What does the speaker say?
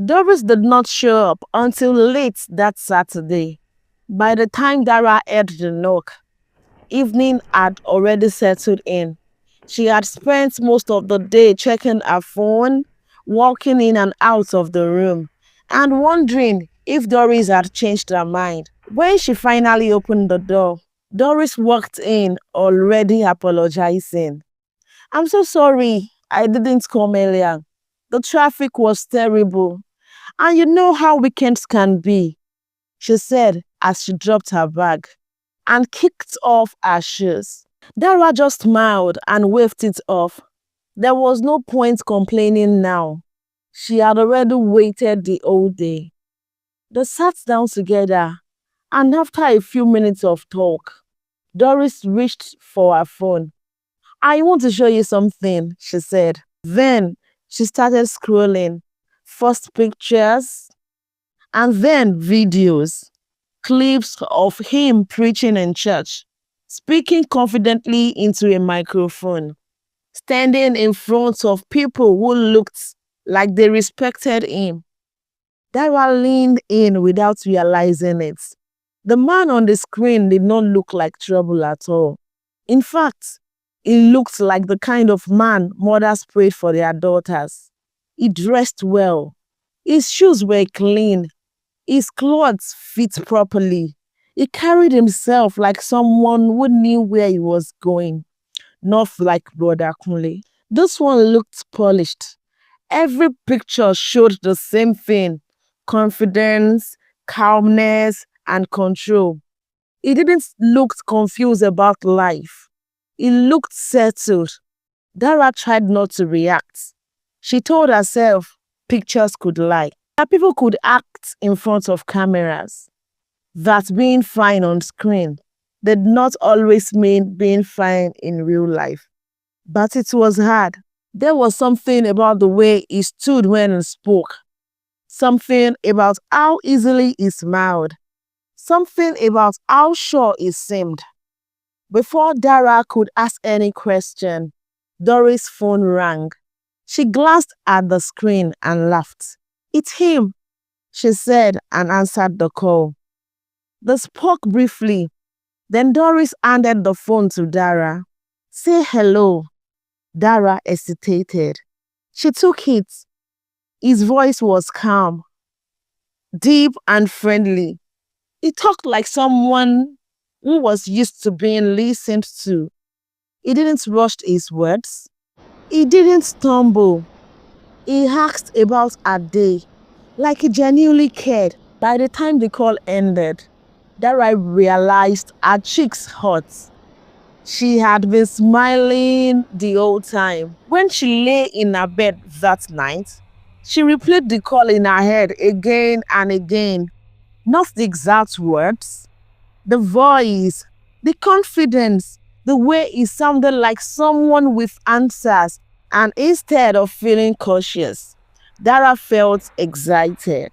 Doris did not show up until late that Saturday. By the time Dara heard the knock, evening had already settled in. She had spent most of the day checking her phone, walking in and out of the room, and wondering if Doris had changed her mind. When she finally opened the door, Doris walked in already apologizing. "I'm so sorry I didn't come earlier. The traffic was terrible. And you know how weekends can be," she said as she dropped her bag and kicked off her shoes. Dara just smiled and waved it off. There was no point complaining now. She had already waited the whole day. They sat down together, and after a few minutes of talk, Doris reached for her phone. "I want to show you something," she said. Then she started scrolling. First pictures, and then videos, clips of him preaching in church, speaking confidently into a microphone, standing in front of people who looked like they respected him. Dara leaned in without realizing it. The man on the screen did not look like trouble at all. In fact, he looked like the kind of man mothers prayed for their daughters. He dressed well. His shoes were clean. His clothes fit properly. He carried himself like someone who knew where he was going, not like Brother Kunle. This one looked polished. Every picture showed the same thing: confidence, calmness, and control. He didn't look confused about life. He looked settled. Dara tried not to react. She told herself pictures could lie, that people could act in front of cameras, that being fine on screen did not always mean being fine in real life. But it was hard. There was something about the way he stood when he spoke, something about how easily he smiled, something about how sure he seemed. Before Dara could ask any question, Doris' phone rang. She glanced at the screen and laughed. "It's him," she said, and answered the call. They spoke briefly. Then Doris handed the phone to Dara. "Say hello." Dara hesitated. She took it. His voice was calm, deep and friendly. He talked like someone who was used to being listened to. He didn't rush his words. He didn't stumble. He asked about her day, like he genuinely cared. By the time the call ended, Dara realized her cheeks hurt. She had been smiling the whole time. When she lay in her bed that night, she replayed the call in her head again and again. Not the exact words, the voice, the confidence, the way it sounded like someone with answers. And instead of feeling cautious, Dara felt excited.